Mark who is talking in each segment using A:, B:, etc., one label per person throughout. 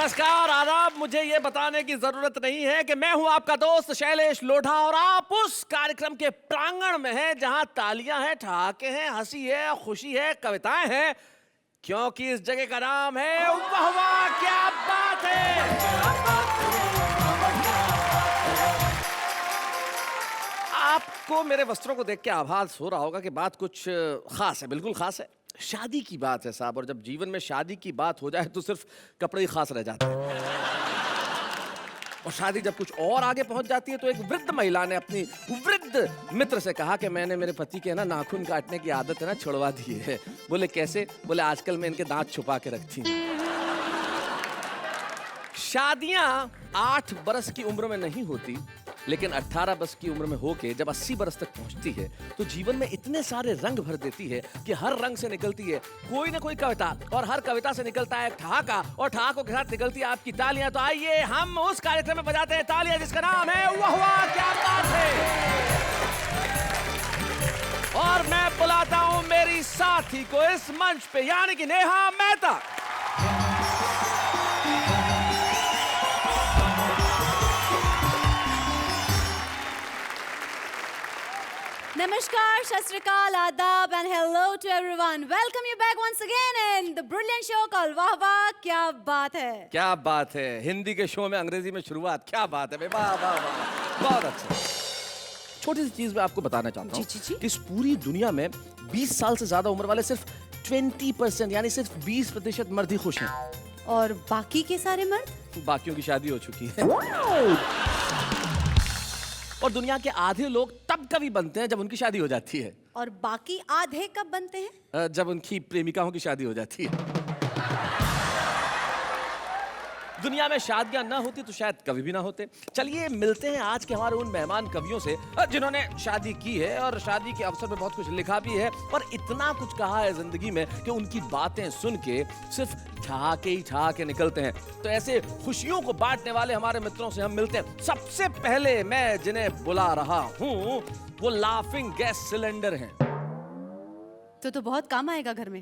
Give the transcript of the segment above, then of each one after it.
A: नमस्कार, आदाब। मुझे ये बताने की जरूरत नहीं है कि मैं हूं आपका दोस्त शैलेश लोढ़ा और आप उस कार्यक्रम के प्रांगण में हैं जहां तालियां हैं, ठहाके हैं, हंसी है, खुशी है, कविताएं हैं, क्योंकि इस जगह का नाम है वाह वाह क्या बात है। आपको मेरे वस्त्रों को देख के आभास हो रहा होगा कि बात कुछ खास है, बिल्कुल खास है। शादी की बात है साहब, और जब जीवन में शादी की बात हो जाए तो सिर्फ कपड़े ही खास रह जाते हैं। और शादी जब कुछ और आगे पहुंच जाती है तो एक वृद्ध महिला ने अपनी वृद्ध मित्र से कहा कि मैंने मेरे पति के ना नाखून काटने की आदत है ना छुड़वा दी है। बोले कैसे? बोले आजकल मैं इनके दांत छुपा के रखती हूँ। शादियां 8 बरस की उम्र में नहीं होती, लेकिन 18 वर्ष की उम्र में होके जब 80 बरस तक पहुंचती है तो जीवन में इतने सारे रंग भर देती है कि हर रंग से निकलती है कोई ना कोई कविता, और हर कविता से निकलता है एक ठहाका, और ठहाकों के साथ निकलती है आपकी तालियां। तो आइए हम उस कार्यक्रम में बजाते हैं तालियां जिसका नाम है वाह वाह क्या बात है। और मैं बुलाता हूं मेरी साथी को इस मंच पे, यानी कि Neha Mehta.
B: Namaskar, Shasrikal, Adab, and hello to everyone. Welcome you back once again in the brilliant show called वाह वाह क्या बात है।
A: क्या बात है, हिंदी के शो में अंग्रेजी में शुरुआत, क्या बात है, वाह वाह वाह, बहुत अच्छा। छोटी सी चीज मैं आपको बताना चाहता हूँ कि इस पूरी दुनिया में 20 साल से ज्यादा उम्र वाले सिर्फ 20% यानी सिर्फ 20% मर्द ही खुश हैं।
B: और बाकी के सारे मर्द?
A: बाकियों की शादी हो चुकी है। और दुनिया के आधे लोग तब कभी बनते हैं जब उनकी शादी हो जाती है।
B: और बाकी आधे कब बनते हैं?
A: जब उनकी प्रेमिकाओं की शादी हो जाती है। दुनिया में शादियां ना होती तो शायद कभी भी ना होते। चलिए मिलते हैं आज के हमारे उन मेहमान कवियों से जिन्होंने शादी की है और शादी के अवसर पे बहुत कुछ लिखा भी है और इतना कुछ कहा है जिंदगी में कि उनकी बातें सुन के सिर्फ ठहाके ही ठहाके निकलते हैं। तो ऐसे खुशियों को बांटने वाले हमारे मित्रों से हम मिलते हैं। सबसे पहले मैं जिन्हें बुला रहा हूँ वो लाफिंग गैस सिलेंडर हैं।
B: तो बहुत काम आएगा घर में।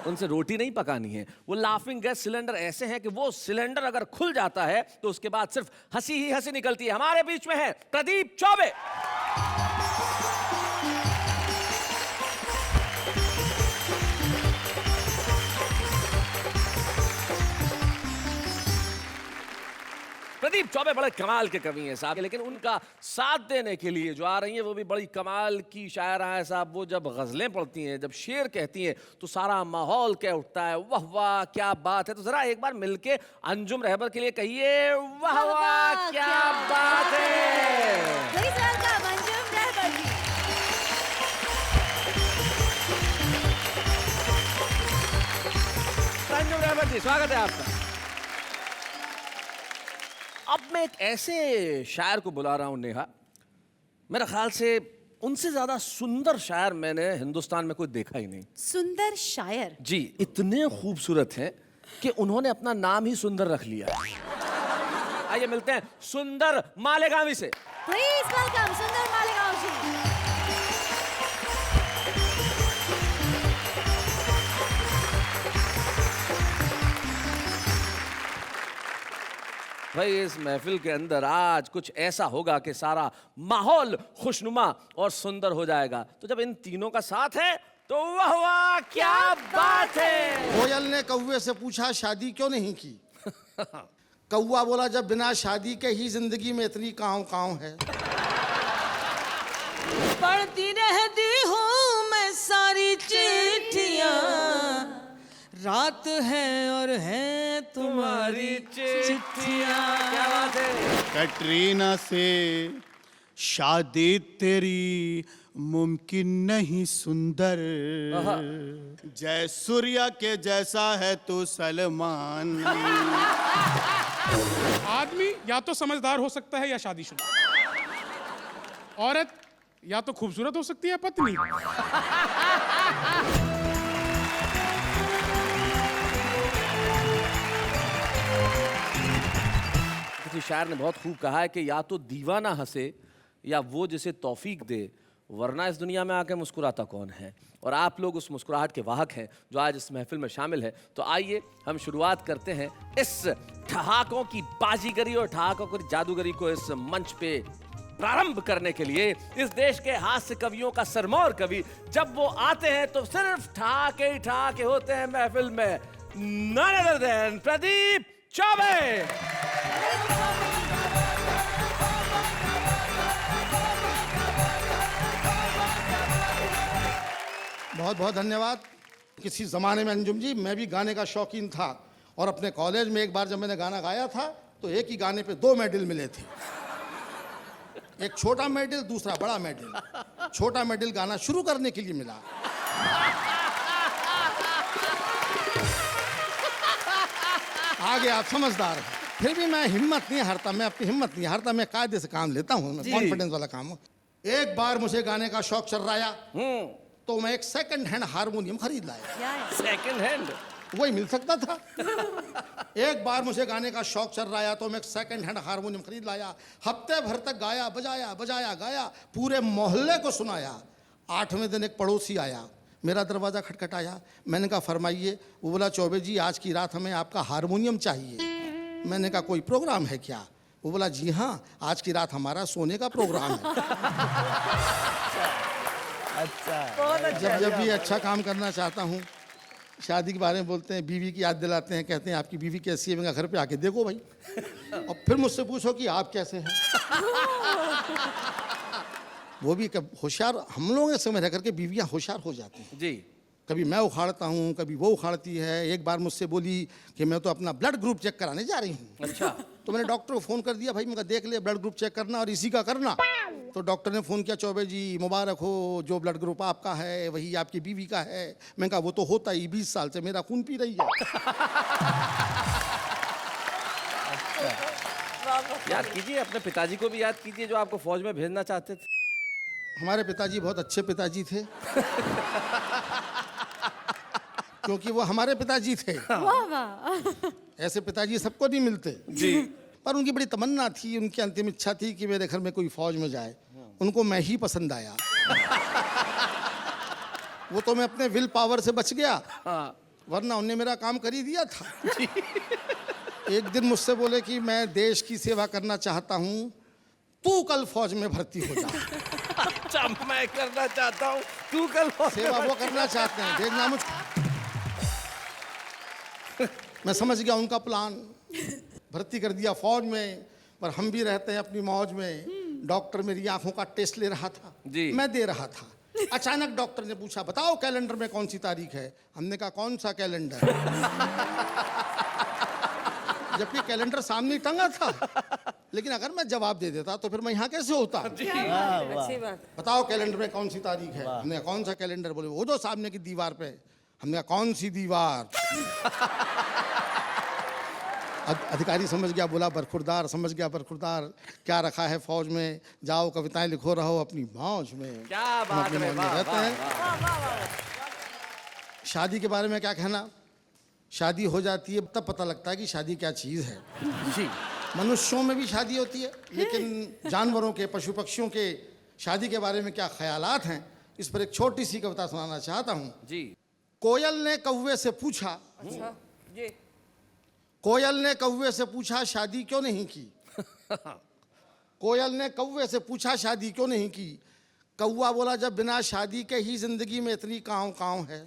A: उनसे रोटी नहीं पकानी है। वो लाफिंग गैस सिलेंडर ऐसे हैं कि वो सिलेंडर अगर खुल जाता है तो उसके बाद सिर्फ हंसी ही हंसी निकलती है। हमारे बीच में है प्रदीप चौबे। प्रदीप चौबे बड़े कमाल के कवि हैं साहब, लेकिन उनका साथ देने के लिए जो आ रही हैं वो भी बड़ी कमाल की शायरा है साहब। वो जब गजलें पढ़ती हैं, जब शेर कहती हैं तो सारा माहौल कह उठता है वाह वाह क्या बात है। तो जरा एक बार मिलके अंजुम रहबर के लिए कहिए वाह वाह क्या बात है।
B: Please welcome अंजुम रहबर जी।
A: अंजुम रहबर जी, स्वागत है आपका। अब मैं एक ऐसे शायर को बुला रहा हूं नेहा, मेरा ख्याल से उनसे ज्यादा सुंदर शायर मैंने हिंदुस्तान में कोई देखा ही नहीं।
B: सुंदर शायर?
A: जी, इतने खूबसूरत हैं कि उन्होंने अपना नाम ही सुंदर रख लिया। आइए मिलते हैं सुंदर मालेगांवी से।
B: Please welcome सुंदर मालेगांव जी।
A: भाई इस महफिल के अंदर आज कुछ ऐसा होगा कि सारा माहौल खुशनुमा और सुंदर हो जाएगा। तो जब इन तीनों का साथ है तो वाह वाह क्या बात है।
C: कोयल ने कौवे से पूछा शादी क्यों नहीं की? कौवा बोला जब बिना शादी के ही जिंदगी में इतनी काँव काँव है।
D: पढ़ती रहती हूँ मैं सारी चिट्ठियाँ, रात है और है तुम्हारी चिट्ठियाँ।
A: क्या बात है।
E: कैटरीना से शादी तेरी मुमकिन नहीं सुंदर, जय सूर्या के जैसा है तू सलमान।
F: आदमी या तो समझदार हो सकता है या शादीशुदा, औरत या तो खूबसूरत हो सकती है पत्नी।
A: किसी शायर ने बहुत खूब कहा है कि या तो दीवाना हंसे या वो जिसे तौफीक दे वरना इस दुनिया में आके मुस्कुराता कौन है। और आप लोग उस मुस्कुराहट के वाहक हैं जो आज इस महफिल में शामिल है। तो आइए हम शुरुआत करते हैं इस ठहाकों की बाजीगरी और ठहाकों की जादूगरी को इस मंच पे प्रारंभ करने के लिए। इस देश के हास्य कवियों का सरमौर कवि जब वो आते हैं तो सिर्फ ठहाके ही ठहाके होते हैं महफिल में। None other than Pradeep Choubey.
C: बहुत बहुत धन्यवाद। किसी ज़माने में अंजुम जी मैं भी गाने का शौकीन था और अपने कॉलेज में एक बार जब मैंने गाना गाया था तो एक ही गाने पे 2 मेडल मिले थे। एक छोटा मेडल, दूसरा बड़ा मेडल। छोटा मेडल गाना शुरू करने के लिए मिला। आगे आप समझदार हैं। फिर भी मैं हिम्मत नहीं हारता, मैं अपनी हिम्मत नहीं हारता, मैं कायदे से काम लेता हूँ, मैं कॉन्फिडेंस वाला काम हूँ। एक बार मुझे गाने का शौक चल रहा तो मैं एक सेकंड हैंड हारमोनियम खरीद लाया।
A: सेकंड हैंड
C: वही मिल सकता था। एक बार मुझे गाने का शौक चल रहा तो मैं एक सेकंड हैंड हारमोनियम खरीद लाया। हफ्ते भर तक गाया, बजाया बजाया गाया, पूरे मोहल्ले को सुनाया। 8वें दिन एक पड़ोसी आया, मेरा दरवाज़ा खटखटाया। मैंने कहा फरमाइए। वो बोला चौबे जी आज की रात हमें आपका हारमोनियम चाहिए। मैंने कहा कोई प्रोग्राम है क्या? वो बोला जी हाँ, आज की रात हमारा सोने का प्रोग्राम है। जब जब भी अच्छा काम करना चाहता हूँ, शादी के बारे में बोलते हैं, बीवी की याद दिलाते हैं, कहते हैं आपकी बीवी कैसी है? मैं घर पे आके देखो भाई, और फिर मुझसे पूछो कि आप कैसे हैं। वो भी होशियार, हम लोग ऐसे में रह करके बीवियाँ होशियार हो जाती हैं
A: जी।
C: कभी मैं उखाड़ता हूँ, कभी वो उखाड़ती है। एक बार मुझसे बोली कि मैं तो अपना ब्लड ग्रुप चेक कराने जा रही हूँ।
A: अच्छा।
C: तो मैंने डॉक्टर को फ़ोन कर दिया, भाई मैं देख ले ब्लड ग्रुप चेक करना और इसी का करना। तो डॉक्टर ने फ़ोन किया, चौबे जी मुबारक हो, जो ब्लड ग्रुप आपका है वही आपकी बीवी का है। मैंने कहा वो तो होता ही, 20 साल से मेरा खून पी रही है।
A: याद कीजिए, अपने पिताजी को भी याद कीजिए जो आपको फौज में भेजना चाहते थे।
C: हमारे पिताजी बहुत अच्छे पिताजी थे। क्योंकि वो हमारे पिताजी थे।
B: वाह वाह।
C: ऐसे पिताजी सबको नहीं मिलते
A: जी।
C: पर उनकी बड़ी तमन्ना थी, उनकी अंतिम इच्छा थी कि मेरे घर में कोई फौज में जाए। उनको मैं ही पसंद आया। वो तो मैं अपने विल पावर से बच गया, वरना उन्हें मेरा काम कर ही दिया था। एक दिन मुझसे बोले कि मैं देश की सेवा करना चाहता हूँ, तू कल फौज में भर्ती हो जा।
A: अच्छा, मैं करना चाहता हूँ, तू कल फौज में
C: सेवा वो
A: भर्ती
C: करना चाहते हैं, भेजना मुझ। मैं समझ गया उनका प्लान, भर्ती कर दिया फौज में। पर हम भी रहते हैं अपनी मौज में। डॉक्टर मेरी आंखों का टेस्ट ले रहा था, मैं दे रहा था। अचानक डॉक्टर ने पूछा बताओ कैलेंडर में कौन सी तारीख है? हमने कहा कौन सा कैलेंडर? जबकि कैलेंडर सामने टंगा था। लेकिन अगर मैं जवाब दे देता तो फिर मैं यहाँ कैसे होता?
D: अच्छी बात।
C: बताओ कैलेंडर में कौन सी तारीख है? हमने कहा कौन सा कैलेंडर? बोले वो जो सामने की दीवार पे। हमने कहा कौन सी दीवार? अधिकारी समझ गया, बोला बरखुरदार। समझ गया बरखुरदार, क्या रखा है फौज में? जाओ कविताएं लिखो, रहो अपनी मौज में।
A: क्या
C: हम
A: बात
C: अपने
A: है,
C: मौज में
A: वाह,
C: रहते
A: वाह,
C: हैं। शादी के बारे में क्या कहना? शादी हो जाती है तब पता लगता है कि शादी क्या चीज़ है।
A: जी।
C: मनुष्यों में भी शादी होती है, लेकिन जानवरों के, पशु पक्षियों के शादी के बारे में क्या ख्यालात हैं, इस पर एक छोटी सी कविता सुनाना चाहता हूँ।
A: जी।
C: कोयल ने कौवे से पूछा,
D: अच्छा ये
C: कोयल ने कौवे से पूछा शादी क्यों नहीं की? कोयल ने कौवे से पूछा शादी क्यों नहीं की? कौवा बोला जब बिना शादी के ही जिंदगी में इतनी काँव काँव है।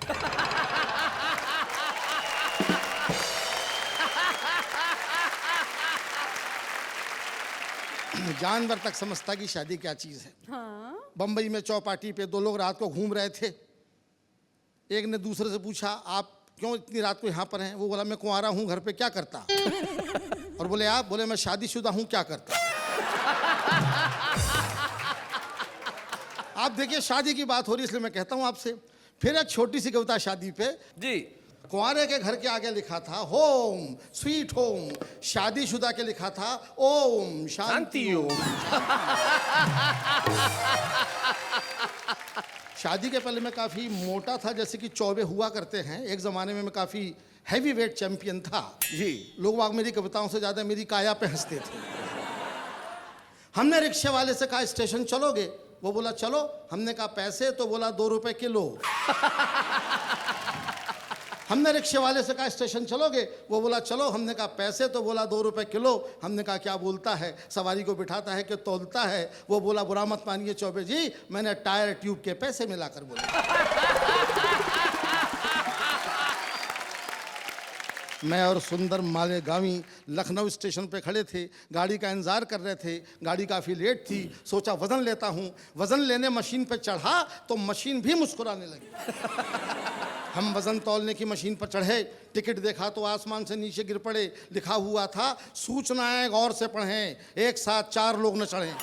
C: जानवर तक समझता कि शादी क्या चीज है।
B: हाँ।
C: बंबई में चौपाटी पे 2 लोग रात को घूम रहे थे। एक ने दूसरे से पूछा आप क्यों इतनी रात को यहाँ पर हैं? वो बोला मैं कुंवारा हूँ, घर पे क्या करता? और बोले आप? बोले मैं शादीशुदा हूँ, क्या करता? आप देखिए शादी की बात हो रही, इसलिए मैं कहता हूँ आपसे। फिर एक छोटी सी कविता शादी पे।
A: जी।
C: कुंवारे के घर के आगे लिखा था होम स्वीट होम, शादीशुदा के लिखा था ओम शांति ओम। शादी के पहले मैं काफ़ी मोटा था, जैसे कि चौबे हुआ करते हैं। एक ज़माने में मैं काफ़ी हैवी वेट चैंपियन था।
A: जी।
C: लोग वाग मेरी कविताओं से ज़्यादा मेरी काया पे हंसते थे। हमने रिक्शे वाले से कहा स्टेशन चलोगे? वो बोला चलो। हमने कहा पैसे? तो बोला 2 रुपए किलो। हमने रिक्शे वाले से कहा स्टेशन चलोगे? वो बोला चलो। हमने कहा पैसे? तो बोला 2 रुपए किलो। हमने कहा क्या बोलता है, सवारी को बिठाता है कि तौलता है? वो बोला बुरा मत मानिए चौबे जी, मैंने टायर ट्यूब के पैसे मिलाकर बोला। मैं और सुंदर मालेगामी लखनऊ स्टेशन पे खड़े थे, गाड़ी का इंतजार कर रहे थे। गाड़ी काफ़ी लेट थी, सोचा वज़न लेता हूँ। वज़न लेने मशीन पे चढ़ा तो मशीन भी मुस्कुराने लगी। हम वज़न तौलने की मशीन पर चढ़े, टिकट देखा तो आसमान से नीचे गिर पड़े। लिखा हुआ था सूचनाएं गौर से पढ़ें, एक साथ 4 लोग न चढ़ें।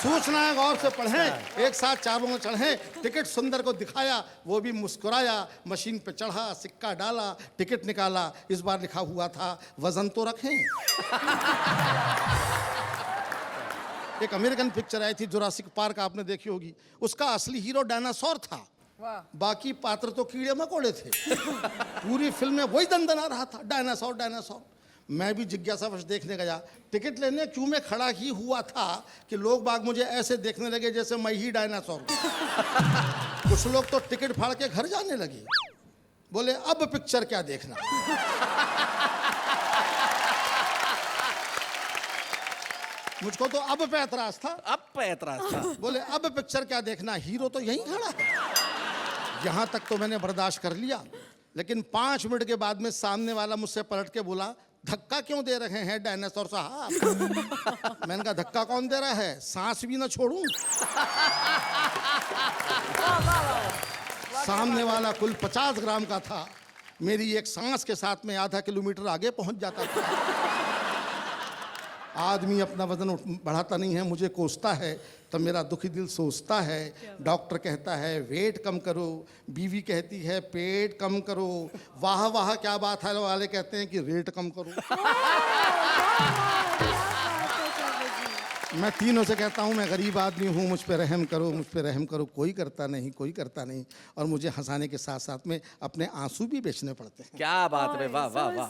C: सूचनाएं गौर से पढ़ें, एक साथ 4 लोग न चढ़ें। टिकट सुंदर को दिखाया, वो भी मुस्कुराया। मशीन पे चढ़ा, सिक्का डाला, टिकट निकाला। इस बार लिखा हुआ था वजन तो रखें। एक अमेरिकन पिक्चर आई थी जुरासिक पार्क, आपने देखी होगी। उसका असली हीरो डायनासोर था, बाकी पात्र तो कीड़े मकोड़े थे। पूरी फिल्म में वही दंदना रहा था, डायनासोर डायनासोर। मैं भी जिज्ञासावश देखने गया। टिकट लेने क्यों में खड़ा ही हुआ था कि लोग बाग मुझे ऐसे देखने लगे जैसे मैं ही डायनासोर। कुछ लोग तो टिकट फाड़ के घर जाने लगे, बोले अब पिक्चर क्या देखना। मुझको तो अब पे एतराज था।
A: अब पे एतराज था।
C: बोले अब पिक्चर क्या देखना, हीरो तो यहीं खड़ा है। यहां तक तो मैंने बर्दाश्त कर लिया, लेकिन 5 मिनट के बाद में सामने वाला मुझसे पलट के बोला धक्का क्यों दे रहे हैं डायनासोर साहब? मैंने कहा धक्का कौन दे रहा है, सांस भी ना छोड़ूं। सामने वाला कुल 50 ग्राम का था, मेरी एक सांस के साथ में आधा किलोमीटर आगे पहुंच जाता था। आदमी अपना वजन बढ़ाता नहीं है, मुझे कोसता है, तो मेरा दुखी दिल सोचता है। डॉक्टर कहता है वेट कम करो, बीवी कहती है पेट कम करो, वाह वाह क्या बात है वाले कहते हैं कि रेट कम करो। मैं तीनों से कहता हूँ मैं गरीब आदमी हूँ, मुझ पे रहम करो, मुझ पे रहम करो। कोई करता नहीं, कोई करता नहीं। और मुझे हंसाने के साथ साथ में अपने आंसू भी बेचने पड़ते हैं।
A: क्या बात है, वाह वाह वाह।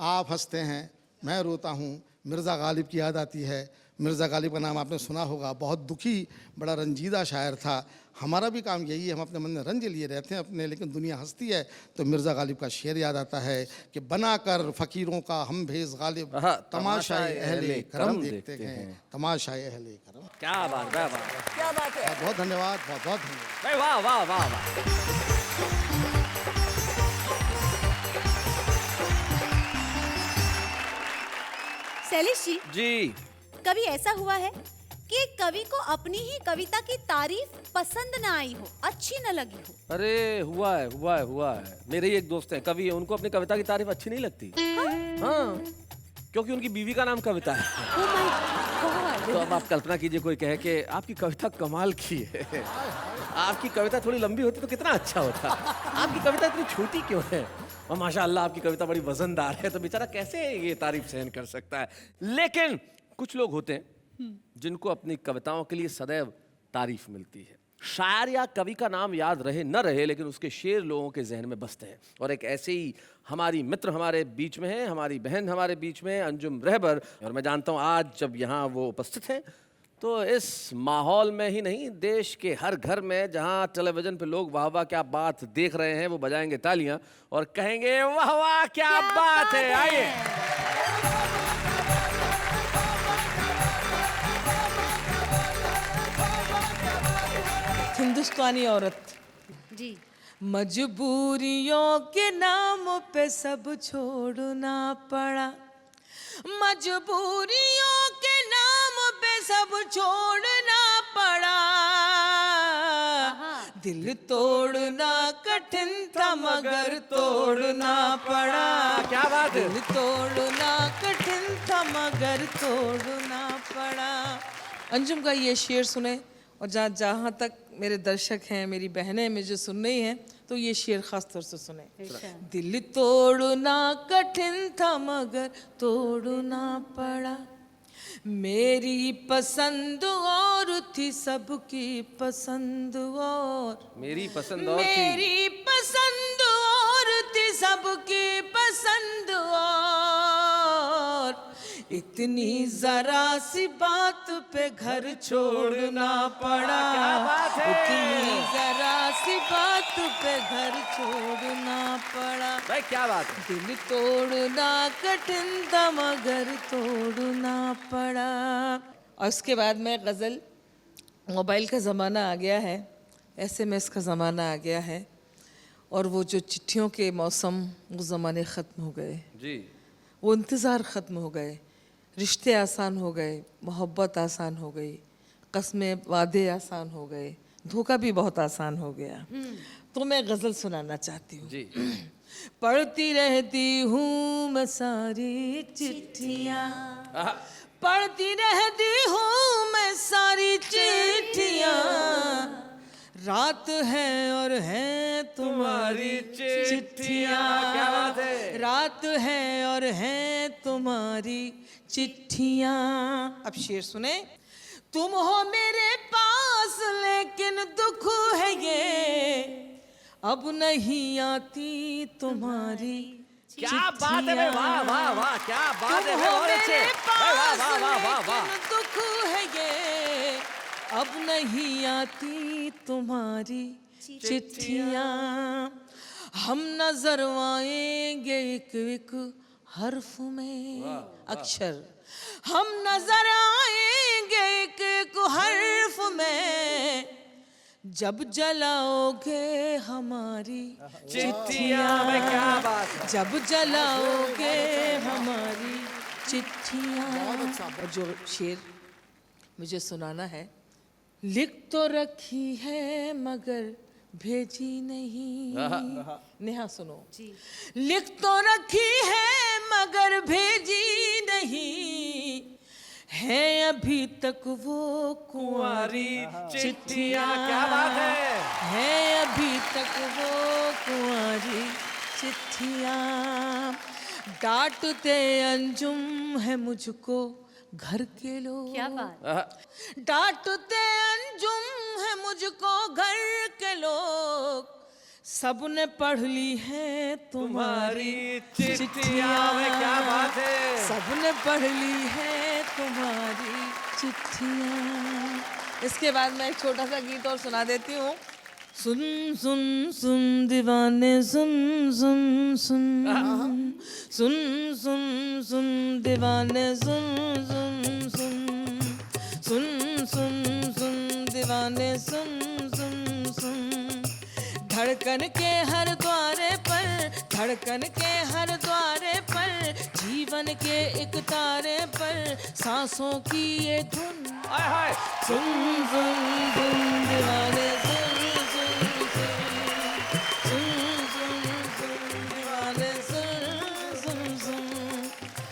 C: आप हंसते हैं, मैं रोता हूँ। मिर्ज़ा गालिब की याद आती है। मिर्ज़ा गालिब का नाम आपने सुना होगा, बहुत दुखी, बड़ा रंजीदा शायर था। हमारा भी काम यही है, हम अपने मन में रंज लिए रहते हैं अपने, लेकिन दुनिया हंसती है। तो मिर्ज़ा गालिब का शेर याद आता है कि बनाकर फ़कीरों का हम भेज गालिब, तमाशाए अहले करम देखते हैं, तमाशाए अहले करम।
A: क्या बात, वाह वाह,
D: क्या बात है।
C: बहुत बहुत धन्यवाद, बहुत बहुत धन्यवाद।
A: वाह वाह वाह वाह।
B: शैलेश जी,
A: जी
B: कभी ऐसा हुआ है कि एक कवि को अपनी ही कविता की तारीफ पसंद ना आई हो, अच्छी न लगी हो?
A: अरे हुआ है, हुआ है, हुआ है। मेरे ही एक दोस्त है, कवि है, उनको अपनी कविता की तारीफ अच्छी नहीं लगती। हाँ, क्योंकि उनकी बीवी का नाम कविता है।
B: Oh my God!
A: तो अब आप कल्पना कीजिए कोई कहे कि आपकी कविता कमाल की है, आपकी कविता थोड़ी लंबी होती तो कितना अच्छा होता, आपकी कविता इतनी छोटी क्यों है, और माशाअल्लाह आपकी कविता बड़ी वजनदार है, तो बेचारा कैसे ये तारीफ सहन कर सकता है। लेकिन कुछ लोग होते हैं जिनको अपनी कविताओं के लिए सदैव तारीफ मिलती है। शायर या कवि का नाम याद रहे न रहे, लेकिन उसके शेर लोगों के जहन में बसते हैं। और एक ऐसे ही हमारी मित्र हमारे बीच में है, हमारी बहन हमारे बीच में, अंजुम रहबर। और मैं जानता हूँ आज जब यहाँ वो उपस्थित हैं तो इस माहौल में ही नहीं, देश के हर घर में जहाँ टेलीविजन पे लोग वाह वाह क्या बात देख रहे हैं, वो बजाएंगे तालियां और कहेंगे वाह वाह क्या बात है। आइए
D: हिंदुस्तानी औरत।
B: जी,
D: मजबूरियों के नाम पे सब छोड़ना पड़ा, मजबूरियों के नाम पे सब छोड़ना पड़ा। दिल तोड़ना कठिन था मगर तोड़ना पड़ा।
A: क्या बात है।
D: दिल तोड़ना कठिन था मगर तोड़ना पड़ा। अंजुम का ये शेर सुने, और जहाँ तक मेरे दर्शक हैं, मेरी बहनें मुझे सुन रही हैं, तो ये शेर खास तौर से सुने। दिल तोड़ना कठिन था मगर तोड़ना पड़ा, मेरी पसंद और थी सबकी पसंद और,
A: मेरी पसंद और थी,
D: मेरी पसंद और थी सबकी पसंद और, इतनी जरा सी बात पे घर छोड़ना पड़ा।
A: क्या बात है?
D: इतनी जरा सी बात पे घर छोड़ना पड़ा।
A: भाई क्या बात है।
D: दिल तोड़ना कठिन था मगर तोड़ना पड़ा। और उसके बाद में गज़ल, मोबाइल का ज़माना आ गया है, SMS का ज़माना आ गया है, और वो जो चिट्ठियों के मौसम, वो ज़माने ख़त्म हो गए,
A: जी
D: वो इंतज़ार ख़त्म हो गए, रिश्ते आसान हो गए, मोहब्बत आसान हो गई, कस्में वादे आसान हो गए, धोखा भी बहुत आसान हो गया। तो मैं गज़ल सुनाना चाहती हूँ।
A: जी
D: पढ़ती रहती हूँ मैं सारी चिट्ठियाँ, पढ़ती रहती हूँ मैं सारी चिट्ठियाँ, रात है और है तुम्हारी चिट्ठियाँ।
A: क्या बात है।
D: रात है और है तुम्हारी चिट्ठियाँ। अब शेर सुने। तुम हो मेरे पास लेकिन दुख है ये, अब नहीं आती तुम्हारी
A: क्या बात है भाई, वाह वाह वाह, क्या बात है भाई, बहुत अच्छे भाई, वाह वाह वाह वाह वाह।
D: दुख है ये, अब नहीं आती तुम्हारी चिट्ठियाँ। हम नजर आएंगे एक एक हर्फ में, अक्षर हम नजर आएंगे एक एक हर्फ में, जब जलाओगे हमारी
A: चिट्ठियाँ में, क्या बात है।
D: जब जलाओगे हमारी चिट्ठियाँ। और जो शेर मुझे सुनाना है। लिख तो रखी है मगर भेजी नहीं। नेहा सुनो। लिख तो रखी है मगर भेजी नहीं, है अभी तक वो कुंवारी
A: चिट्ठियाँ, क्या बात है।
D: अभी तक वो कुंवारी चिट्ठियाँ। डांटते अंजुम है मुझको घर के लोग,
B: क्या बात।
D: डांटते अंजुम है मुझको घर के लोग, सबने पढ़ ली है तुम्हारी
A: चिट्ठियाँ में, क्या बात है।
D: सबने पढ़ ली है तुम्हारी चिट्ठियाँ। इसके बाद मैं एक छोटा सा गीत और सुना देती हूँ। सुन सुन सुन दीवाने सुन सुन सुन, सुन सुन सुन दीवाने सुन सुन सुन, सुन सुन सुन दीवाने सुन सुन सुन। धड़कन के हर द्वारे पर, धड़कन के हर द्वारे पर, जीवन के एक तारे पर, सांसों की ये धुन।
A: हाय हाय।
D: सुन सुन सुन दीवाने सुन सुन सुन, सुन सुन सुन दीवाने सुन सुन सुन।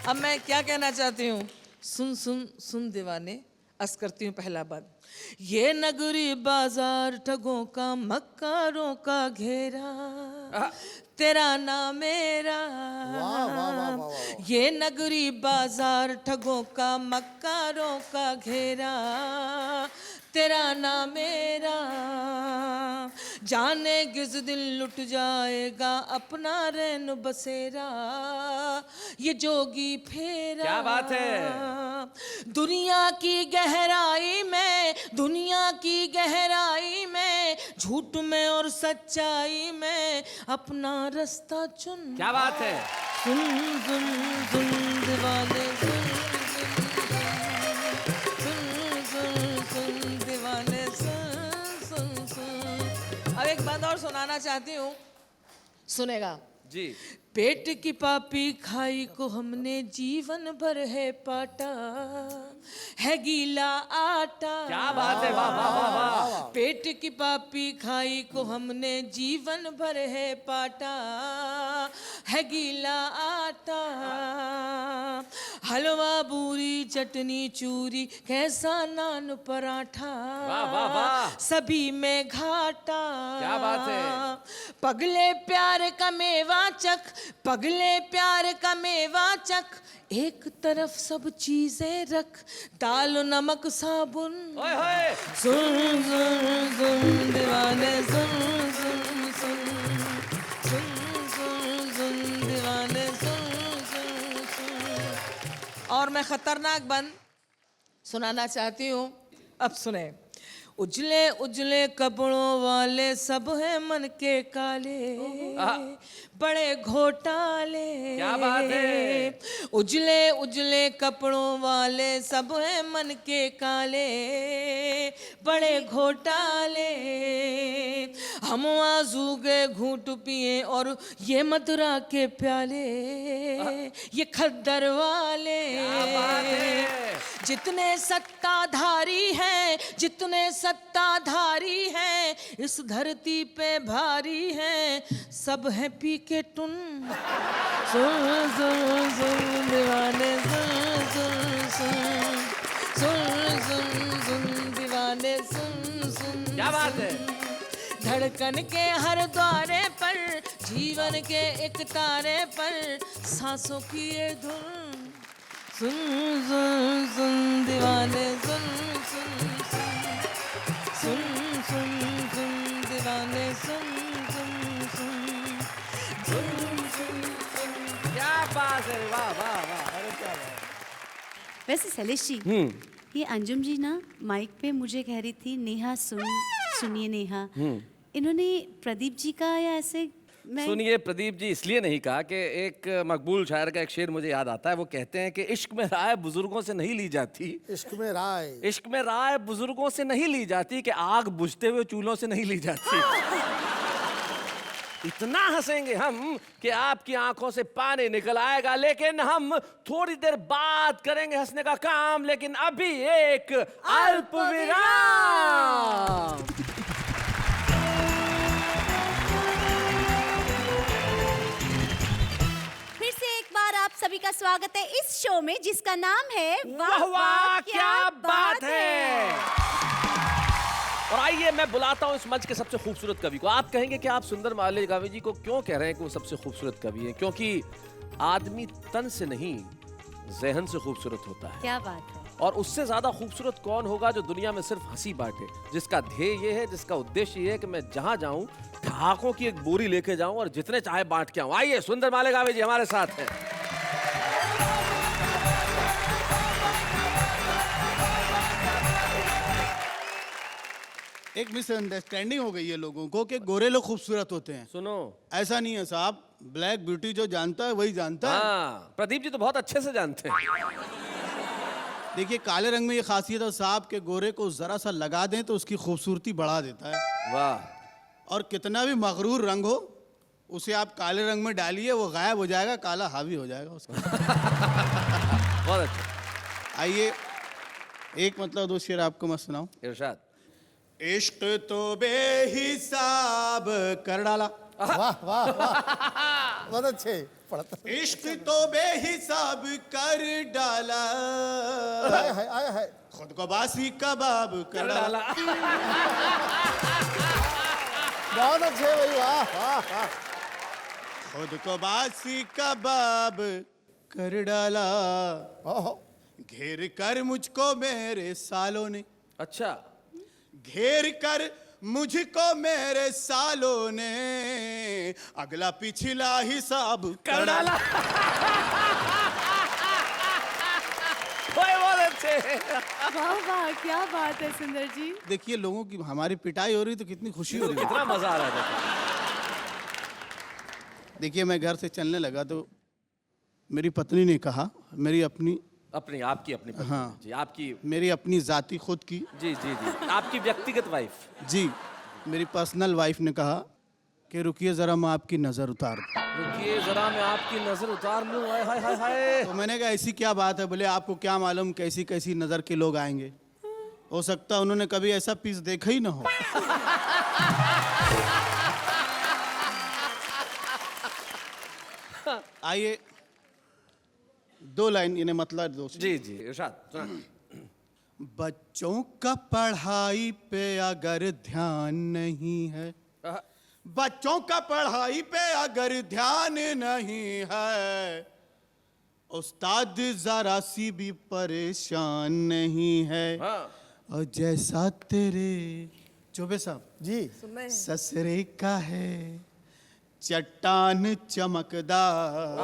D: अब मैं क्या कहना चाहती हूँ। सुन सुन सुन दीवाने, अर्ज करती हूँ पहला बात। ये नगरी बाजार ठगों का मक्कारों का घेरा, तेरा नाम मेरा। ये नगरी बाजार ठगों का मक्कारों का घेरा, तेरा नाम मेरा। जाने किस दिन लुट जाएगा अपना रैन बसेरा, ये जोगी फेरा।
A: क्या बात है।
D: दुनिया की गहराई में, दुनिया की गहराई में, झूठ में और सच्चाई में अपना रास्ता चुन।
A: क्या बात है।
D: सुन सुन सुन दीवाने सुन सुन सुन सुन दीवाने सुन सुन सुन। अब एक बात और सुनाना चाहती हूँ, सुनेगा
A: जी।
D: पेट की पापी खाई को हमने जीवन भर है पाटा, है गीला आटा।
A: क्या बात है, वाह वाह वाह वाह।
D: पेट की पापी खाई को हमने जीवन भर है पाटा, है गीला आटा। हलवा पूरी चटनी चूरी कैसा नान पराठा,
A: वाह वाह वाह।
D: सभी में घाटा।
A: क्या बात है।
D: पगले प्यार का मेवा चख, पगले प्यार का मेवा चख, एक तरफ सब चीजें रख, दाल नमक साबुन।
A: ओए होए।
D: सुन सुन सुन दीवाने सुन सुन सुन, सुन सुन सुन दीवाने सुन सुन सुन। और मैं खतरनाक बंद सुनाना चाहती हूँ। अब सुने। उजले उजले कपड़ों वाले सब हैं मन के काले, बड़े घोटाले।
A: क्या बात है।
D: उजले उजले कपड़ों वाले सब हैं मन के काले, बड़े घोटाले। हम आजू के घूंट पिए और ये मदुरा के प्याले, ये खद्दर वाले। जितने सत्ताधारी हैं, जितने सत्ताधारी हैं, इस धरती पे भारी हैं, सब हैं पी के टुन। सुन सुन सुन दीवाने सुन सुन सुन, सुन सुन सुन दीवाने सुन सुन।
A: क्या बात है।
D: धड़कन के हर द्वारे पर, जीवन के एक तारे पर, सांसों की ये धुन। सुन सुन सुन दीवाने सुन सुन सुन, सुन सुन सुन दीवाने सुन सुन सुन, सुन सुन।
A: क्या बात है। वाह वाह वाह। अरे क्या बात।
B: वैसे शैलेश जी, ये अंजुम जी ना माइक पे मुझे कह रही थी, नेहा सुनिए नेहा। इन्होंने प्रदीप जी का या ऐसे मैं
A: सुनिए प्रदीप जी इसलिए नहीं कहा कि एक मकबूल शायर का एक शेर मुझे याद आता है। वो कहते हैं कि इश्क में राय बुजुर्गों से नहीं ली जाती,
C: इश्क में राय,
A: इश्क में राय बुजुर्गों से नहीं ली जाती, कि आग बुझते हुए चूल्हों से नहीं ली जाती। इतना हंसेंगे हम कि आपकी आंखों से पानी निकल आएगा। लेकिन हम थोड़ी देर बाद करेंगे हंसने का काम, लेकिन अभी एक अल्प विराम।
B: फिर से एक बार आप सभी का स्वागत है इस शो में जिसका नाम है
A: वाह वाह क्या बात है। और आइए मैं बुलाता हूं इस मंच के सबसे खूबसूरत कवि को। आप कहेंगे कि आप सुंदर मालेगावी जी को क्यों कह रहे हैं कि वो सबसे खूबसूरत कवि हैं? क्योंकि आदमी तन से नहीं ज़हन से खूबसूरत होता है।
B: क्या बात है।
A: और उससे ज्यादा खूबसूरत कौन होगा जो दुनिया में सिर्फ हंसी बांटे, जिसका ध्येय ये है, जिसका उद्देश्य ये है कि मैं जहां जाऊं ठहाकों की एक बोरी लेके जाऊं और जितने चाहे बांट के आऊं। आइए सुंदर मालेगावी जी हमारे साथ हैं।
E: एक मिसअंडरस्टैंडिंग हो गई है लोगों को कि गोरे लोग खूबसूरत होते हैं।
A: सुनो,
E: ऐसा नहीं है साहब, ब्लैक ब्यूटी जो जानता है वही जानता है।
A: हाँ प्रदीप जी तो बहुत अच्छे से जानते हैं।
E: देखिए काले रंग में ये खासियत है साहब के गोरे को जरा सा लगा दें तो उसकी खूबसूरती बढ़ा देता है।
A: वाह।
E: और कितना भी मगरूर रंग हो उसे आप काले रंग में डालिए, वो गायब हो जाएगा, काला हावी हो जाएगा उसका।
A: बहुत अच्छा।
E: आइए एक मतलब दो शेर आपको मैं सुनाऊं।
A: इरशाद।
E: इश्क तो बेहिसाब कर डाला।
C: वाह वाह वाह, बहुत अच्छे पढ़ता।
E: इश्क तो बेहिसाब कर डाला,
C: आया है
E: खुद को बासी कबाब कर डाला।
C: बहुत अच्छे भाई, वाह वाह वाह।
E: खुद को बासी कबाब कर डाला,
C: ओहो,
E: घेर कर मुझको मेरे सालों ने,
A: अच्छा।
E: घेर कर मुझको मेरे सालों ने, अगला पिछला हिसाब कर डाला।
A: बहुत अच्छे।
B: वाह वाह क्या बात है सुंदर जी।
E: देखिए लोगों की हमारी पिटाई हो रही तो कितनी खुशी हो रही है।
A: कितना मजा आ रहा है।
E: देखिए मैं घर से चलने लगा तो मेरी पत्नी ने कहा, मेरी अपनी
A: अपनी आपकी अपनी पत्नी।
E: हाँ।
A: जी आपकी।
E: मेरी अपनी जाति खुद की,
A: जी जी जी आपकी व्यक्तिगत वाइफ।
E: जी मेरी पर्सनल वाइफ ने कहा कि रुकिए जरा मैं आपकी नजर उतार दूं।
A: रुकिए जरा मैं आपकी नजर उतार लूं। हाय हाय हाय हाय।
E: तो मैंने कहा ऐसी क्या बात है? बोले आपको क्या मालूम कैसी कैसी नजर के लोग आएंगे, हो सकता है उन्होंने कभी ऐसा पीस देखा ही ना हो। आइए दो लाइन इन्हें मतलब दो।
A: जी जी इरशाद सुना।
E: बच्चों का पढ़ाई पे अगर ध्यान नहीं है, बच्चों का पढ़ाई पे अगर ध्यान नहीं है, उस्ताद जरा सी भी परेशान नहीं है।
A: हाँ।
E: और जैसा तेरे चौबे साहब
C: जी
E: ससरे का है चट्टान चमकदार,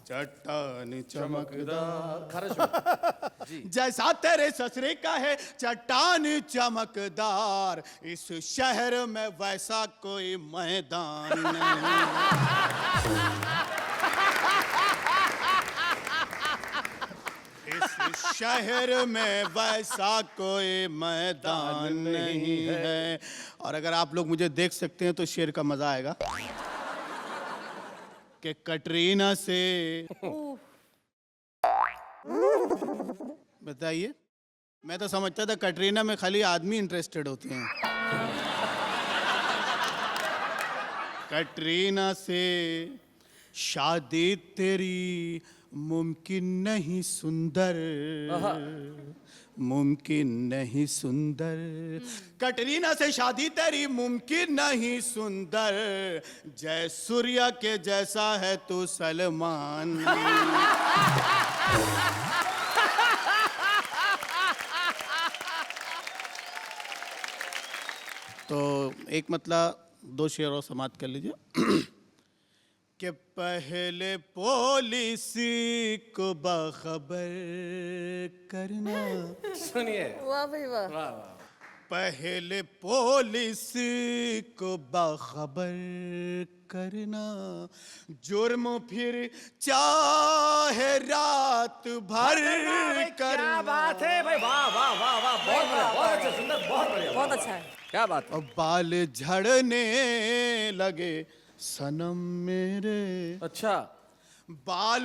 E: चट्टान चमकदार, जैसा तेरे ससुरे का है चट्टान चमकदार, इस शहर में वैसा कोई मैदान नहीं। इस शहर में वैसा कोई मैदान नहीं है। और अगर आप लोग मुझे देख सकते हैं तो शेर का मजा आएगा कि कटरीना से बताइए, मैं तो समझता था कटरीना में खाली आदमी इंटरेस्टेड होते हैं। कटरीना से शादी तेरी मुमकिन नहीं सुंदर, मुमकिन नहीं सुंदर, कटरीना से शादी तेरी मुमकिन नहीं सुंदर, जय सूर्या के जैसा है तू सलमान। तो एक मतलब दो शेर और समाप्त कर लीजिए कि पहले पुलिस को बाखबर करना,
A: सुनिए,
D: वाह भाई वाह।
A: वाह वाह,
E: पहले पुलिस को बाखबर करना, जुर्म फिर चाहे रात भर
A: क्या
E: करना।
A: बात है भाई, वाह वाह वाह वाह, बहुत बढ़िया, बहुत अच्छा, सुंदर, बहुत बढ़िया,
D: बहुत अच्छा है।
A: क्या बात है।
E: और बाल झड़ने लगे सनम मेरे,
A: अच्छा,
E: बाल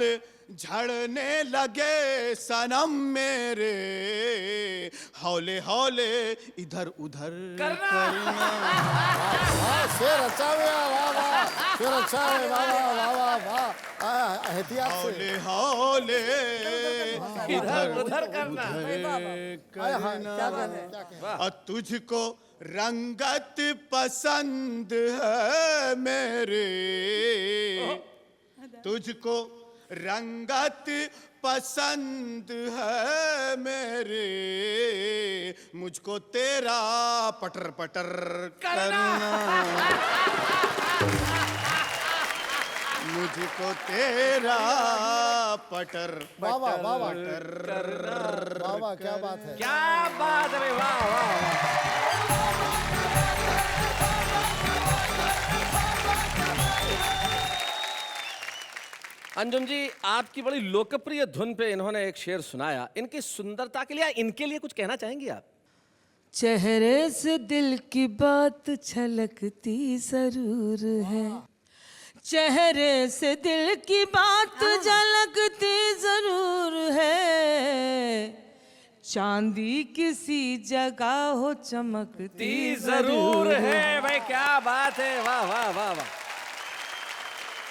E: झड़ने लगे सनम मेरे, हौले हौले इधर उधर करना।
C: शेर अच्छा हुआ, वाह वाह, शेर अच्छा है, वाह वाह वाह वाह वाह, एहतियात से।
E: हौले हौले
A: इधर उधर करना।
E: करना। और तुझको रंगत पसंद है मेरे, तुझको रंगत पसंद है मेरे, मुझको तेरा पटर पटर करना, मुझको तेरा पटर पटर
C: वाह वाह, क्या बात है।
A: क्या बात है भाई, वाह वाह वाह। अंजुम जी, आपकी बड़ी लोकप्रिय धुन पे इन्होंने एक शेर सुनाया, इनकी सुंदरता के लिए, इनके लिए कुछ कहना चाहेंगी आप?
D: चेहरे से दिल की बात छलकती जरूर है, चेहरे से दिल की बात झलकती जरूर है, चांदी किसी जगह हो चमकती
A: जरूर है भाई, क्या बात है, वाह वाह वाह वाह,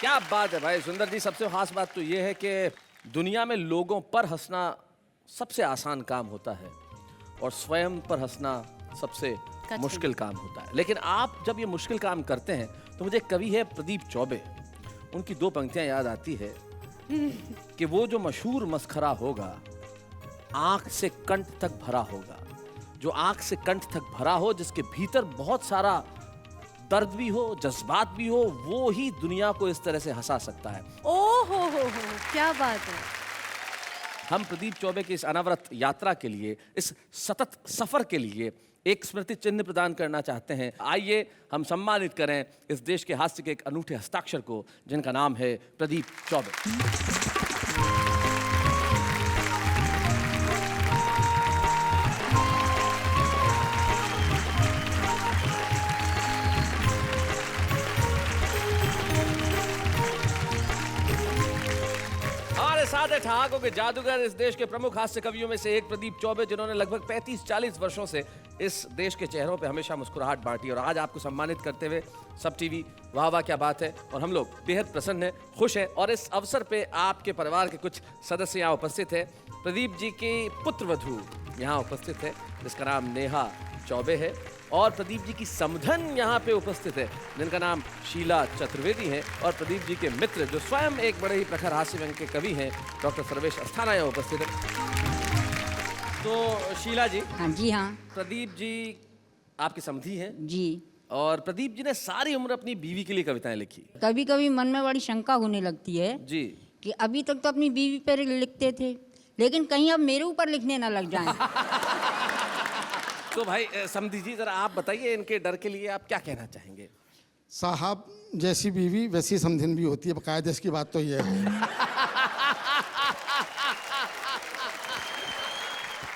A: क्या बात है भाई। सुंदर जी, सबसे खास बात तो ये है कि दुनिया में लोगों पर हंसना सबसे आसान काम होता है और स्वयं पर हंसना सबसे मुश्किल काम होता है। लेकिन आप जब ये मुश्किल काम करते हैं तो मुझे कवि है प्रदीप चौबे, उनकी दो पंक्तियां याद आती है कि वो जो मशहूर मस्खरा होगा आंख से कंठ तक भरा होगा, जो आंख से कंठ तक भरा हो, जिसके भीतर बहुत सारा दर्द भी हो, जज्बात भी हो, वो ही दुनिया को इस तरह से हंसा सकता है।
B: ओ हो, क्या बात है।
A: हम प्रदीप चौबे की इस अनवरत यात्रा के लिए, इस सतत सफर के लिए एक स्मृति चिन्ह प्रदान करना चाहते हैं। आइए हम सम्मानित करें इस देश के हास्य के एक अनूठे हस्ताक्षर को, जिनका नाम है प्रदीप चौबे। साथ है ठहाकों के जादूगर, इस देश के प्रमुख हास्य कवियों में से एक प्रदीप चौबे, जिन्होंने लगभग 35-40 वर्षों से इस देश के चेहरों पे हमेशा मुस्कुराहट बांटी, और आज आपको सम्मानित करते हुए सब टीवी वाह वाह क्या बात है और हम लोग बेहद प्रसन्न हैं, खुश हैं। और इस अवसर पे आपके परिवार के कुछ सदस्य यहाँ उपस्थित हैं। प्रदीप जी की पुत्रवधू यहाँ उपस्थित है, जिसका नाम नेहा चौबे है, और प्रदीप जी की समधन यहाँ पे उपस्थित है, जिनका नाम शीला चतुर्वेदी है, और प्रदीप जी के मित्र जो स्वयं एक बड़े ही प्रखर हास्य व्यंग के कवि हैं, डॉक्टर सर्वेश अस्थाना यहाँ उपस्थित है। तो शीला जी,
G: हाँ जी, हाँ
A: प्रदीप जी आपकी समधी हैं,
G: जी।
A: और प्रदीप जी ने सारी उम्र अपनी बीवी के लिए कविताएं लिखी।
G: कभी कभी मन में बड़ी शंका होने लगती है
A: जी।
G: कि अभी तक तो अपनी बीवी पर लिखते थे, लेकिन कहीं अब मेरे ऊपर लिखने ना लग जाएं।
A: तो भाई समधी जी जरा आप बताइए, इनके डर के लिए आप क्या कहना चाहेंगे?
C: साहब, जैसी बीवी वैसी समधिन भी होती है, बकायदे इसकी बात तो ये है।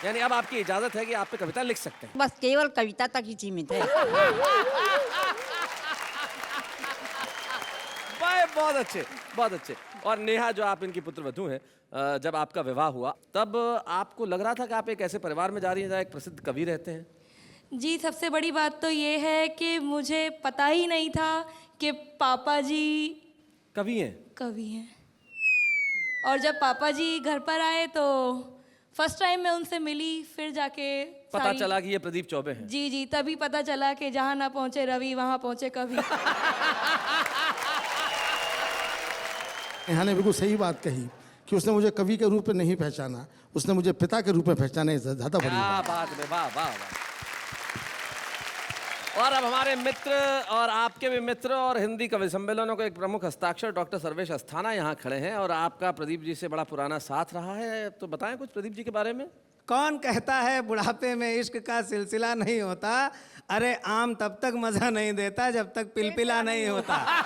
A: यानी अब आपकी इजाजत है कि आप पे कविता लिख सकते हैं।
G: बस केवल कविता तक ही सीमित है।
A: भाई बहुत अच्छे, बहुत अच्छे। और नेहा जो आप इनकी पुत्रवधू हैं, जब आपका विवाह हुआ तब आपको लग रहा था कि आप एक ऐसे परिवार में जा रही हैं जहाँ एक प्रसिद्ध कवि रहते हैं?
H: जी, सबसे बड़ी बात तो ये है कि मुझे पता ही नहीं था कि पापा जी
A: कवि हैं।
H: कवि हैं। और जब पापा जी घर पर आए तो फर्स्ट टाइम मैं उनसे मिली, फिर जाके
A: पता चला कि ये प्रदीप चौबे हैं।
H: जी जी, तभी पता चला कि जहाँ ना पहुँचे रवि वहाँ पहुँचे कवि।
C: नेहा ने बिल्कुल सही बात कही कि उसने मुझे कवि के रूप में नहीं पहचाना, उसने मुझे पिता के रूप में पहचाना। ज़्यादा बड़ी
A: क्या
C: बात।
A: बात है, वाह वाह वाह। और अब हमारे मित्र और आपके भी मित्र और हिंदी कवि सम्मेलनों के एक प्रमुख हस्ताक्षर डॉक्टर सर्वेश अस्थाना यहाँ खड़े हैं, और आपका प्रदीप जी से बड़ा पुराना साथ रहा है, तो बताएं कुछ प्रदीप जी के बारे में।
I: कौन कहता है बुढ़ापे में इश्क का सिलसिला नहीं होता? अरे आम तब तक मजा नहीं देता जब तक पिलपिला नहीं होता।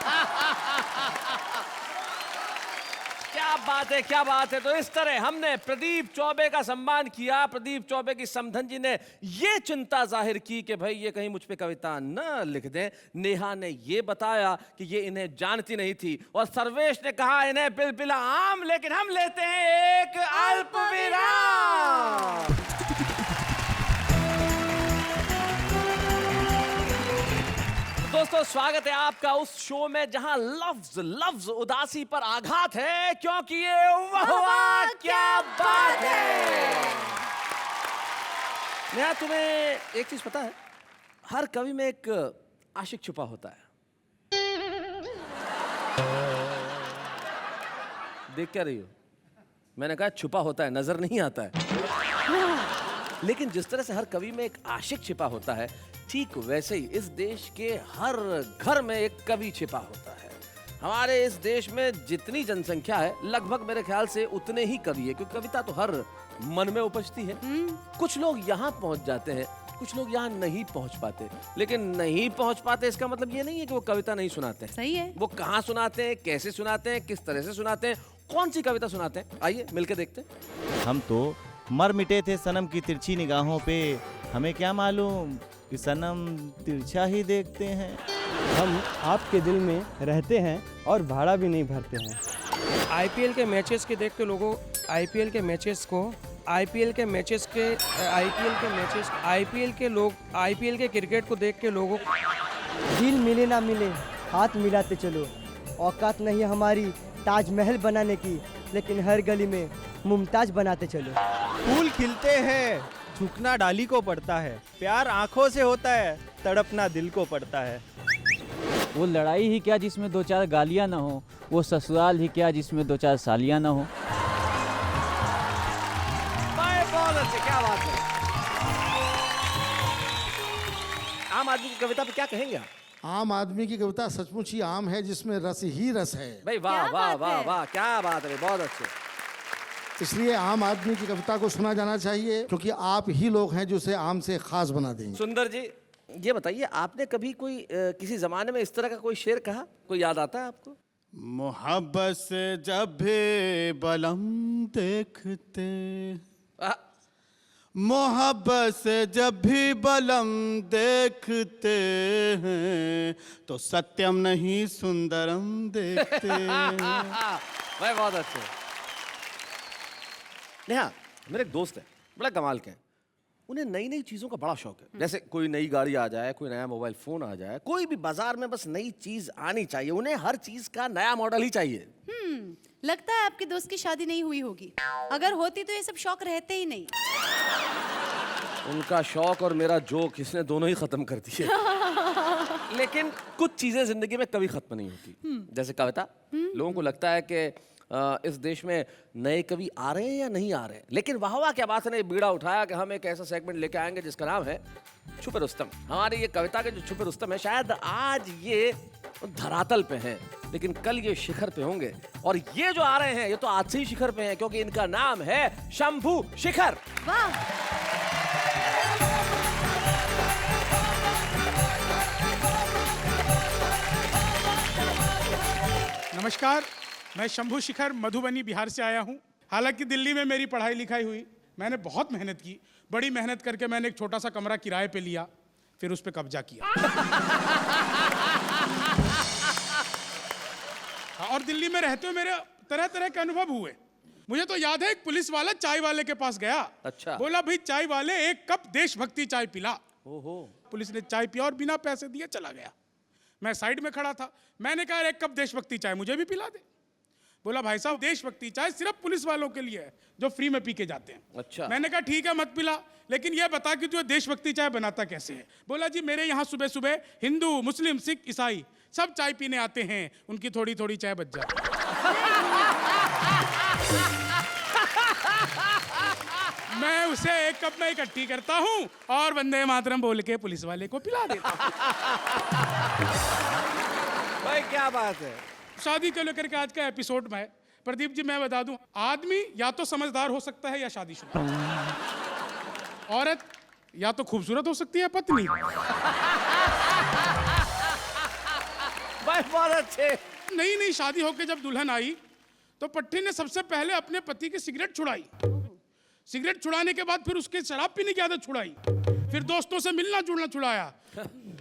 A: क्या बात है, क्या बात है। तो इस तरह हमने प्रदीप चौबे का सम्मान किया। प्रदीप चौबे की समधन जी ने ये चिंता जाहिर की कि भाई ये कहीं मुझ पे कविता न लिख दें। नेहा ने ये बताया कि ये इन्हें जानती नहीं थी, और सर्वेश ने कहा इन्हें बिलबिला आम। लेकिन हम लेते हैं एक अल्प विराम। दोस्तों, स्वागत है आपका उस शो में जहां लफ्ज लफ्ज उदासी पर आघात है, क्योंकि ये वाह वाह क्या बात है। नेहा, तुम्हें एक चीज पता है? हर कवि में एक आशिक छुपा होता है। देख क्या रही हो? मैंने कहा छुपा होता है, नजर नहीं आता है। लेकिन जिस तरह से हर कवि में एक आशिक छिपा होता है, ठीक वैसे ही इस देश के हर घर में एक कवि छिपा होता है। हमारे इस देश में जितनी जनसंख्या है, लगभग मेरे ख्याल से उतने ही कवि है, क्योंकि कविता तो हर मन में उपजती है। कुछ लोग यहाँ पहुंच जाते हैं, कुछ लोग यहाँ नहीं पहुंच पाते। लेकिन नहीं पहुंच पाते इसका मतलब ये नहीं है कि वो कविता नहीं सुनाते हैं।
B: सही है।
A: वो कहाँ सुनाते हैं, कैसे सुनाते हैं, किस तरह से सुनाते हैं, कौन सी कविता सुनाते हैं, आइए मिलकर देखते हैं।
J: हम तो मर मिटे थे सनम की तिरछी निगाहों पे, हमें क्या मालूम कि सनम तिरछा ही देखते हैं।
K: हम आपके दिल में रहते हैं और भाड़ा भी नहीं भरते हैं। आईपीएल के मैचेस के देख के लोगों आईपीएल के मैचेस के क्रिकेट को देख के लोगों
L: दिल मिले ना मिले हाथ मिलाते चलो। औकात नहीं है हमारी ताजमहल बनाने की, लेकिन हर गली में मुमताज बनाते चलो।
K: फूल खिलते हैं, झुकना डाली को पड़ता है। प्यार आंखों से होता है, तड़पना दिल को पड़ता है।
M: वो लड़ाई ही क्या जिसमें दो चार गालियां ना हो, वो ससुराल ही क्या जिसमें दो चार सालियां ना हो।
A: बहुत अच्छे, क्या बात है। आम आदमी की कविता पे क्या कहेंगे आप?
C: आम आदमी की कविता सचमुच ही आम है, जिसमें रस ही रस है।
A: भाई वाह वाह वाह वाह, क्या बात है, बहुत अच्छे।
C: इसलिए आम आदमी की कविता को सुना जाना चाहिए, क्योंकि आप ही लोग हैं जो उसे आम से खास बना देंगे।
A: सुंदर जी, ये बताइए, आपने कभी कोई किसी जमाने में इस तरह का कोई शेर कहा, कोई याद आता है आपको?
E: मोहब्बत से जब भी बलम देखते, मोहब्बत से जब भी बलम देखते हैं, तो सत्यम नहीं सुंदरम देखते हैं।
A: भाई बहुत अच्छे। नेहा, मेरे एक दोस्त है, बड़ा कमाल के हैं। उन्हें नई नई चीज़ों का बड़ा शौक है। जैसे कोई नई गाड़ी आ जाए, कोई नया मोबाइल फ़ोन आ जाए, कोई भी बाजार में बस नई चीज़ आनी चाहिए। उन्हें हर चीज़ का नया मॉडल ही चाहिए।
B: लगता है आपके दोस्त की शादी नहीं हुई होगी। अगर होती तो ये सब शौक रहते ही नहीं।
A: उनका शौक और मेरा जोक इसने दोनों ही ख़त्म कर दिए। लेकिन कुछ चीज़ें ज़िंदगी में कभी ख़त्म नहीं होती। जैसे कविता, लोगों को लगता है कि इस देश में नए कवि आ रहे हैं या नहीं आ रहे हैं। लेकिन वाह वाह क्या बात है, ने बीड़ा उठाया कि हम एक ऐसा सेगमेंट लेके आएंगे जिसका नाम है छुपे रुस्तम। हमारी ये कविता के जो छुपे रुस्तम है, शायद आज ये धरातल पे हैं, लेकिन कल ये शिखर पे होंगे। और ये जो आ रहे हैं ये तो आज से ही शिखर पे हैं, क्योंकि इनका नाम है शंभू शिखर।
F: नमस्कार, मैं शंभू शिखर मधुबनी बिहार से आया हूँ। हालांकि दिल्ली में मेरी पढ़ाई लिखाई हुई, मैंने बहुत मेहनत की, बड़ी मेहनत करके मैंने एक छोटा सा कमरा किराए पे लिया, फिर उस पे कब्जा किया। और दिल्ली में रहते हुए मेरे तरह तरह के अनुभव हुए। मुझे तो याद है, एक पुलिस वाला चाय वाले के पास गया।
A: अच्छा।
F: बोला, भाई चाय वाले एक कप देशभक्ति चाय पिला।
A: ओहो।
F: पुलिस ने चाय पिया और बिना पैसे दिए चला गया। मैं साइड में खड़ा था, मैंने कहा एक कप देशभक्ति चाय मुझे भी पिला दे। बोला, भाई साहब देशभक्ति चाय सिर्फ पुलिस वालों के लिए है जो फ्री में पी के जाते हैं।
A: अच्छा।
F: मैंने कहा ठीक है मत पिला, लेकिन ये बता कि तू देशभक्ति चाय बनाता कैसे है। बोला, जी मेरे यहाँ सुबह सुबह हिंदू, मुस्लिम, सिख, ईसाई सब चाय पीने आते हैं, उनकी थोड़ी थोड़ी चाय बच जाती है। मैं उसे एक कप में इकट्ठी करता हूँ और वंदे मातरम बोल के पुलिस वाले को पिला देता हूँ।
A: भाई क्या बात है।
F: शादी को लेकर के आज का एपिसोड में प्रदीप जी मैं बता दूं, आदमी या तो समझदार हो सकता है या शादीशुदा, औरत या तो खूबसूरत हो सकती है पत्नी।
A: भाई बहुत अच्छे।
F: नई नई शादी होके जब दुल्हन आई तो पट्टी ने सबसे पहले अपने पति की सिगरेट छुड़ाई। सिगरेट छुड़ाने के बाद फिर उसके शराब पीने की आदत छुड़ाई, फिर दोस्तों से मिलना जुलना छुड़ाया,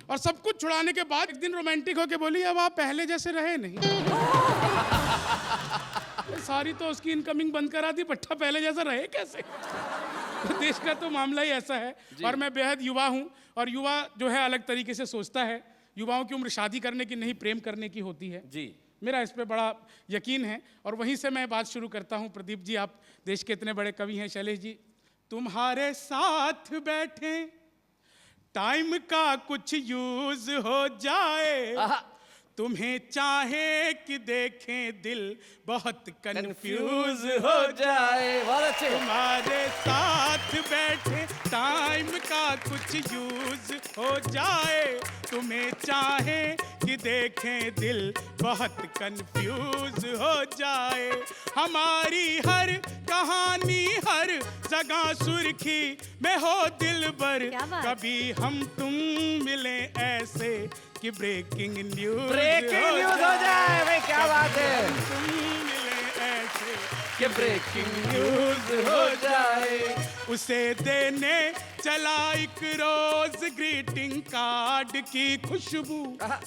F: और सब कुछ छुड़ाने के बाद एक दिन रोमांटिक होके बोली, अब आप पहले जैसे रहे नहीं। सारी तो उसकी इनकमिंग बंद करा दी, पट्टा पहले जैसा रहे कैसे। तो देश का तो मामला ही ऐसा है। और मैं बेहद युवा हूँ, और युवा जो है अलग तरीके से सोचता है। युवाओं की उम्र शादी करने की नहीं, प्रेम करने की होती है।
A: जी
F: मेरा इस पे बड़ा यकीन है, और वहीं से मैं बात शुरू करता हूँ। प्रदीप जी, आप देश के इतने बड़े कवि हैं। शैलेश जी, तुम्हारे साथ बैठे टाइम का कुछ यूज हो जाए, तुम्हें चाहे कि देखें दिल बहुत कंफ्यूज हो जाए। तुम्हारे साथ बैठे टाइम का कुछ यूज हो जाए, तुम्हें चाहे कि देखें दिल बहुत कंफ्यूज हो जाए। हमारी हर कहानी हर जगह सुर्खी में हो दिलबर, कभी हम तुम मिले ऐसे कि ब्रेकिंग न्यूज
A: हो जाए। भाई क्या बात है।
F: तुम मिले ऐसे
A: कि ब्रेकिंग न्यूज हो जाए।
F: उसे देने चला एक रोज ग्रीटिंग कार्ड की खुशबू,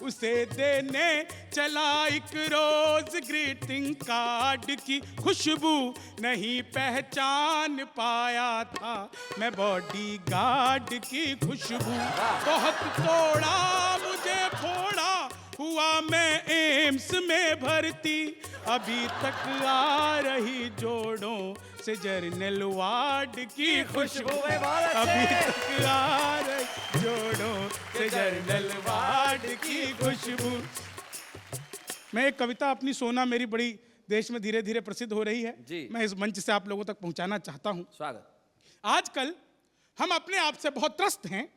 F: उसे देने चला एक रोज ग्रीटिंग कार्ड की खुशबू, नहीं पहचान पाया था मैं बॉडी गार्ड की खुशबू। बहुत तोड़ा मुझे फोड़ा, हुआ मैं एम्स में भर्ती, अभी तक आ रही जोड़ों से जर्नल वार्ड की खुशबू। अभी तक आ रही जोड़ों से जर्नल वार्ड की खुशबू। मैं एक कविता अपनी सोना मेरी बड़ी देश में धीरे धीरे प्रसिद्ध हो रही है
A: जी।
F: मैं इस मंच से आप लोगों तक पहुंचाना चाहता हूं।
A: स्वागत।
F: आजकल हम अपने आप से बहुत त्रस्त हैं,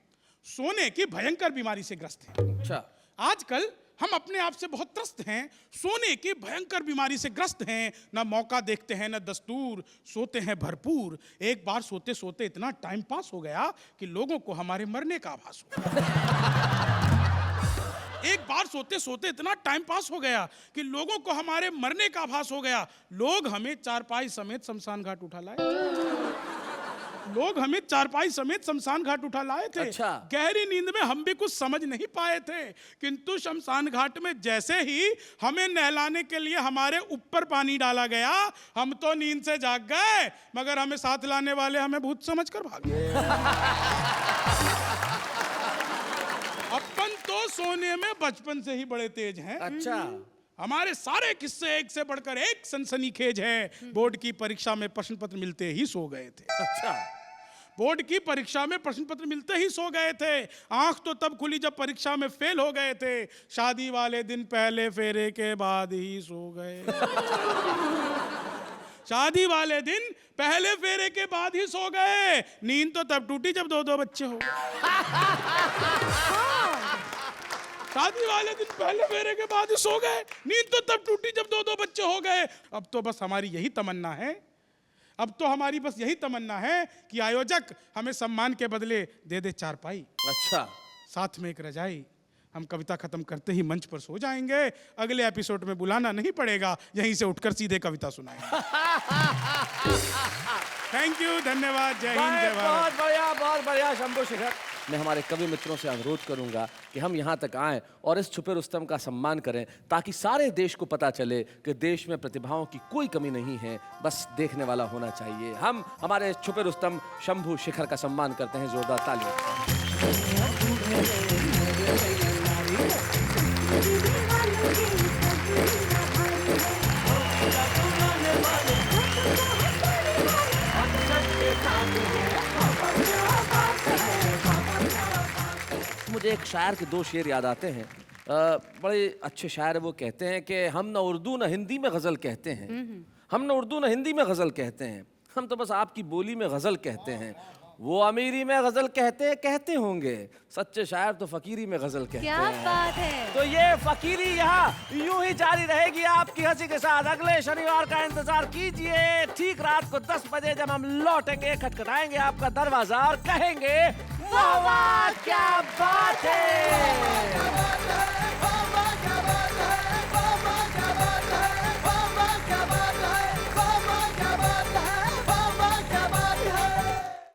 F: सोने की भयंकर बीमारी से ग्रस्त हैं।
A: अच्छा।
F: आजकल हम अपने आप से बहुत त्रस्त हैं, सोने की भयंकर बीमारी से ग्रस्त हैं। ना मौका देखते हैं ना दस्तूर, सोते हैं भरपूर। एक बार सोते सोते इतना टाइम पास हो गया कि लोगों को हमारे मरने का आभास हो गया। एक बार सोते सोते इतना टाइम पास हो गया कि लोगों को हमारे मरने का आभास हो गया। लोग हमें चारपाई समेत शमशान घाट उठा लाए। लोग हमें चारपाई समेत शमशान घाट उठा लाए थे।
A: अच्छा।
F: गहरी नींद में हम भी कुछ समझ नहीं पाए थे, किंतु शमशान घाट में जैसे ही हमें नहलाने के लिए हमारे ऊपर पानी डाला गया, हम तो नींद से जाग गए, मगर हमें साथ लाने वाले हमें भूत समझकर भागे। अपन तो सोने में बचपन से ही बड़े तेज हैं।
A: अच्छा।
F: हमारे सारे किस्से एक से बढ़कर एक सनसनीखेज है। बोर्ड की परीक्षा में प्रश्न पत्र मिलते ही सो गए थे।
A: अच्छा।
F: बोर्ड की परीक्षा में प्रश्न पत्र मिलते ही सो गए थे। आंख तो तब खुली जब परीक्षा में फेल हो गए थे। शादी वाले दिन पहले फेरे के बाद ही सो गए। शादी वाले दिन पहले फेरे के बाद ही सो गए। नींद तो तब टूटी जब 2-2 बच्चे हो गए। शादी वाले दिन पहले फेरे के बाद ही सो गए। नींद तो तब टूटी जब 2-2 बच्चे हो गए। अब तो बस हमारी यही तमन्ना है, अब तो हमारी बस यही तमन्ना है कि आयोजक हमें सम्मान के बदले दे दे चारपाई,
A: अच्छा,
F: साथ में एक रजाई। हम कविता खत्म करते ही मंच पर सो जाएंगे। अगले एपिसोड में बुलाना नहीं पड़ेगा, यहीं से उठकर सीधे कविता सुनाएंगे। थैंक यू, धन्यवाद, जय हिंद, जय भारत।
A: बहुत बढ़िया शंभू शिखर। मैं हमारे कवि मित्रों से अनुरोध करूंगा कि हम यहाँ तक आएं और इस छुपे रुस्तम का सम्मान करें, ताकि सारे देश को पता चले कि देश में प्रतिभाओं की कोई कमी नहीं है, बस देखने वाला होना चाहिए। हम हमारे छुपे रुस्तम शंभू शिखर का सम्मान करते हैं, जोरदार तालियां। मुझे एक शायर के 2 शेर याद आते हैं। बड़े अच्छे शायर वो कहते हैं कि हम न उर्दू न हिंदी में गज़ल कहते हैं, हम न उर्दू न हिंदी में गज़ल कहते हैं, हम तो बस आपकी बोली में गज़ल कहते हैं। वो अमीरी में गज़ल कहते होंगे, सच्चे शायर तो फ़कीरी में गज़ल कहते
B: क्या
A: हैं।
B: बात है।
A: तो ये फ़कीरी यहाँ यूं ही जारी रहेगी आपकी हंसी के साथ। अगले शनिवार का इंतजार कीजिए, ठीक रात को 10 बजे जब हम लौटेंगे, खटखटाएंगे आपका दरवाजा और कहेंगे वाह वाह क्या बात है।